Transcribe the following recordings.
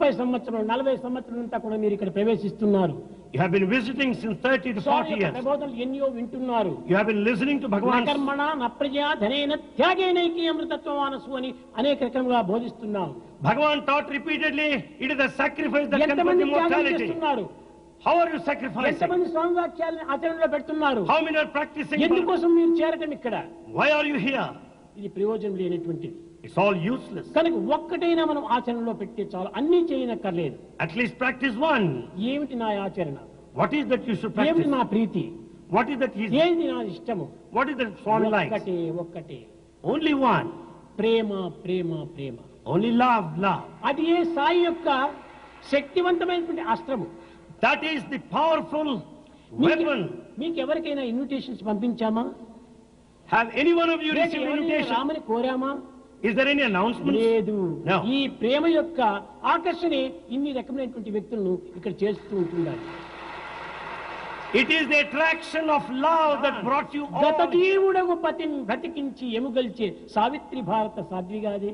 30 సంవత్సరాలు 40 సంవత్సరాల అంతా కూడా మీరు ఇక్కడ ప్రవేశిస్తున్నారు. You have been visiting since 30 to 40 years. ప్రబోధనలు ఎన్నో వింటున్నారు. You have been listening to Bhagavan. కర్మణ నప్రజా ధనేన త్యాగేనైకి అమృతత్వమానసు అని అనేక రకంగా బోధిస్తున్నాం. Bhagavan taught repeatedly, it is a sacrifice that confers immortality. How are you sacrificing? ఎంతమంది స్వామి వాక్యాలను ఆచరణలో పెడుతున్నారు? How many are practicing? ఎందుకోసం మీరు చేరటం ఇక్కడ? Why are you here? ఇది ప్రయోజనం లేనటువంటిది. It's all useless. కనుక ఒక్కటైనా మనం ఆచరణలో పెట్టే చాలు, అన్నీ చేయనక్కర్లేదు. At least practice one. ఏమిటి నా ఆచరణ? What is that you should practice? ఏమిటి నా ప్రీతి? What is that he is? ఏది నా ఇష్టము? What is that Swami likes? ఒక్కటే Only one. ప్రేమ ప్రేమ ప్రేమ. Only love, love. అది ఏ సాయి యొక్క శక్తివంతమైనటువంటి అస్త్రము. That is the powerful weapon. మీకు ఎవరికైనా invitations పంపించామా? Have any one of you received invitation? రామని కోరామా? Is there any announcement? లేదు. No. ఈ ప్రేమ యొక్క ఆకర్షణే ఇన్ని రకమైనటువంటి వ్యక్తులను ఇక్కడ చేస్తూ ఉంటున్నారు. It is the attraction of love that brought you all. గత జీవుడగు పతిని బ్రతికించి ఎముగల్చే సావిత్రి భారత సాధ్విగాదే.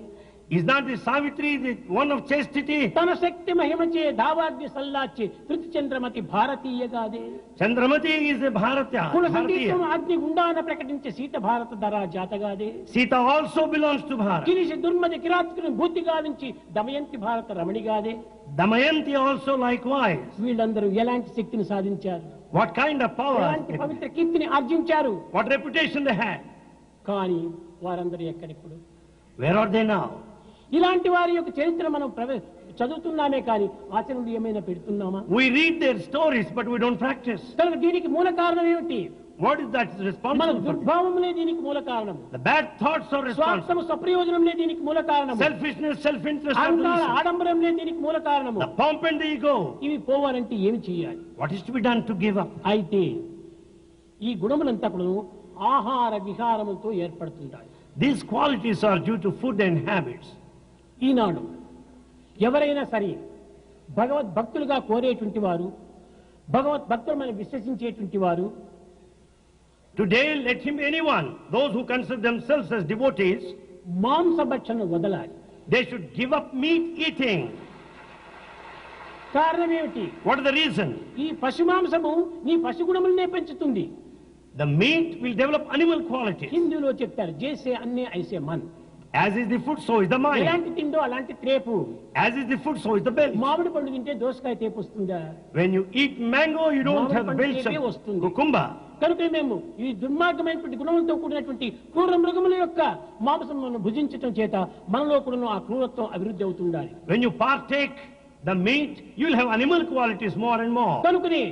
Is not the Savitri the one of chastity? తన శక్తి మహిమచే దావాగ్ని సల్లాచి Tritiya Chandramati భారతీయగాదే. Chandramati is a Bharatiya. కుల సంగీతం అగ్ని గుండాన ప్రకటించే సీత భారత ధరా జాతగాదే. Sita also belongs to Bharat. కిలిషి దుర్మది కిరాత్కుని భూతి గావించి దమయంతి భారత రమణిగాదే. Damayanti also likewise. వీళ్ళందరూ ఎలాంటి శక్తిని సాధించారు? What kind of power? ఎలాంటి పవిత్ర కీర్తిని ఆర్జించారు? What reputation they had? కానీ వారందరూ ఎక్కడిప్పుడు? Where are they now? ఇలాంటి వారి యొక్క చరిత్ర మనం చదువుతున్నామే కానీ ఆచరణలు ఏమైనా పెడుతున్నామా? We read their stories but we don't practice. కనుక దీనికి మూల కారణం ఏమిటి? What is that మన responsible for? దుర్భావములే దీనికి మూల కారణం. The bad thoughts are responsible. స్వార్థము స్వప్రయోజనములే దీనికి మూల కారణం. Selfishness, self-interest are the అహంకార reason. ఆడంబరములే దీనికి మూల కారణము. The pomp and the ego. ఇవి పోవాలంటే ఏమి చేయాలి? What is to be done to give up? అయితే ఈ గుణములంతా కూడా ఆహార విహారములతో ఏర్పడుతుంటాయి. These qualities are due to food and habits. ఈనాడు ఎవరైనా సరే భగవద్భక్తులుగా కోరేటువంటి వారు, భగవద్భక్తులను విశ్వసించేటువంటి వారు, Today let him be anyone, those who consider themselves as devotees, మాంసభక్షణ వదలాలి. they should give up meat eating. కారణం ఏమిటి? What is the reason? ఈ పశుమాంసము నీ పశుగుణములనే పెంచుతుంది. The meat will develop animal qualities. హిందీలో చెప్తారు జైసే అన్నే ఐసే Mann. As is the food, so is the mind. ఎలాంటి తిండో అలాంటి త్రేపు. As is the food, so is the belch. మామిడి పండు తింటే దోసకాయ తేపు వస్తుందా? When you eat mango, you don't have the belch of cucumber. కనుక మేము ఈ దుర్మార్గమైనటువంటి గుణములతో కూడినటువంటి క్రూర మృగముల యొక్క మాంసములను భుజించటం చేత మనలో కూడా ఆ క్రూరత్వం అభివృద్ధి అవుతుండాలి. When you partake the meat, you will have animal qualities more and more. కనుకనే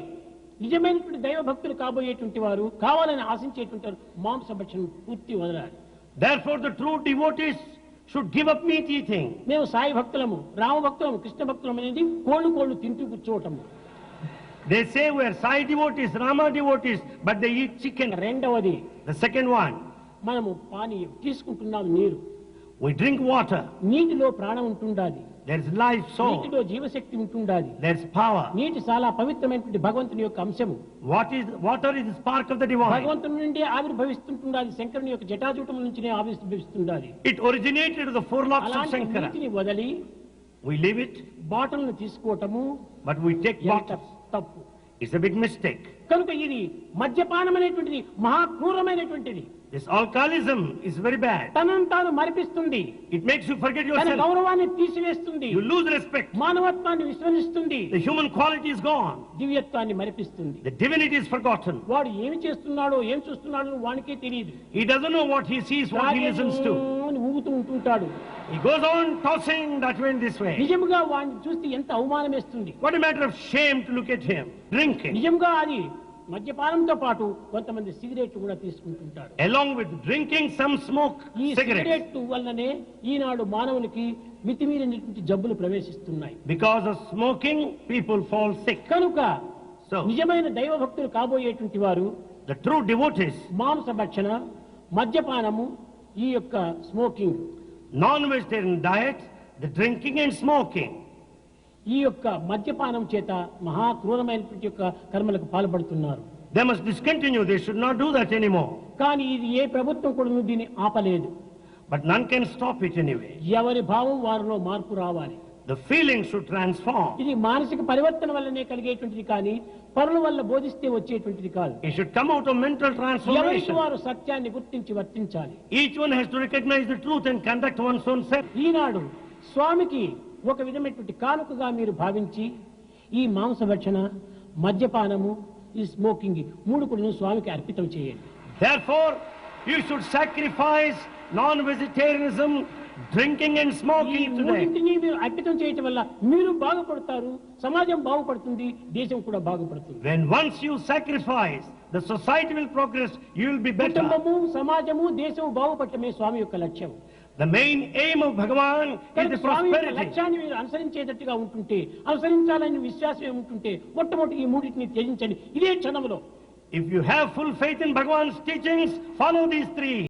నిజమైనటువంటి దైవ భక్తులు కాబోయేటువంటి వారు కావాలని ఆశించేటువంటి వారు మాంసభక్షణం పూర్తి వదలాలి. Therefore, the true devotees should give up meat eating. మేము సాయి భక్తులము, రామ భక్తులము, కృష్ణ భక్తులము అనేది కోళ్ళు తింటూ కూర్చోవటము. They say we are Sai devotees, Rama devotees, but they eat chicken. రెండవది, The second one, మనము పానీయం తీసుకుంటున్నాం నీరు. we drink water. నీటిలో ప్రాణం ఉంటుండాలి. There is life soul. నీటిలో జీవశక్తి ఉంటుండాలి. There is power. నీటి చాలా పవిత్రమైనటువంటి భగవంతుని యొక్క అంశము. Water is the spark of the divine. భగవంతుని నుండి ఆవిర్భవిస్తుంటుండాలి. శంకరుని యొక్క జటాజూటం నుంచినే ఆవిర్భవిస్తుండాలి. It originated of the four locks of అలాంటి Shankara. నీటిని వదలి We leave it, బాటలను తీసుకోవటము but we take bottles. తప్పు. It's a big mistake. కనుక ఇది మద్యపానం అనేటువంటిది మహాక్రూరమైనటువంటిది. This alcoholism is very bad. తనను తాను మరిపిస్తుంది. It makes you forget తన yourself. గౌరవాన్ని తీసివేస్తుంది. You lose respect. మానవత్వాన్ని విస్మరిస్తుంది. The human quality is gone. దివ్యత్వాన్ని మరిపిస్తుంది. The divinity is forgotten. వాడు ఏమి చేస్తున్నాడో ఏం చూస్తున్నాడో వానికే తెలియదు. He doesn't know what he sees, what he listens to. ఊగుతూ ఉంటుంటాడు. He goes on tossing that way and this way. నిజంగా వాడిని చూస్తే ఎంత అవమానం వేస్తుంది. What a matter of shame to look at him drinking. నిజంగా అది మద్యపానంతో పాటు కొంతమంది సిగరెట్ కూడా తీసుకుంటుంటారు. Along with drinking, some smoke ఈ cigarettes. సిగరెట్ వల్లనే ఈనాడు మానవునికి మితిమీరినటువంటి జబ్బులు ప్రవేశిస్తున్నాయి. Because of smoking, people fall sick. కనుక So, నిజమైన దైవ భక్తులు కాబోయేటువంటి వారు the true devotees, మాంసభక్షణ, మద్యపానము, ఈ యొక్క smoking, non-vegetarian diet, the drinking and smoking. ఈ యొక్క మద్యపానం చేత మహాక్రూరమైనటువంటి యొక్క కర్మలకు పాల్పడుతున్నారు. They must discontinue. They should not do that anymore. కానీ ఇది ఏ ప్రభుత్వం కూడా దీన్ని ఆపలేదు. But none can stop it anyway. ఎవరి భావం వారిలో మార్పు రావాలి. The feelings should transform. ఇది మానసిక పరివర్తన వల్లనే కలిగేటువంటిది కానీ పరుల వల్ల బోధిస్తే వచ్చేటువంటిది కాదు. It should come out of mental ఎవరికి transformation. వారు సత్యాన్ని గుర్తించి వర్తించాలి. Each one has to recognize the truth and conduct one's own self. ఈనాడు స్వామికి ఒక విధమైనటువంటి కానుకగా మీరు భావించి ఈ మాంసభక్షణ, మద్యపానము, ఈ స్మోకింగ్ మూడు కూడా స్వామికి అర్పితం చేయండి. Therefore, you should sacrifice non-vegetarianism, drinking and ఈ smoking today. మూడింటిని మీరు అర్పితం చేయటం వల్ల మీరు బాగుపడతారు, సమాజం బాగుపడుతుంది, దేశం కూడా బాగుపడుతుంది. When once you sacrifice, the society will progress, you will be better. కుటుంబము, సమాజము, దేశము బాగుపడటమే స్వామి యొక్క లక్ష్యం. The main aim of Bhagavan is కనుక the స్వామి యొక్క prosperity. లక్ష్యాన్ని మీరు అనుసరించేటట్టుగా ఉంటుంటే, అనుసరించాలని విశ్వాసం ఏముంటుంటే మొట్టమొదటి ఈ మూడింటిని త్యజించండి ఇదే క్షణంలో. If you have full faith in Bhagavan's teachings, follow these three.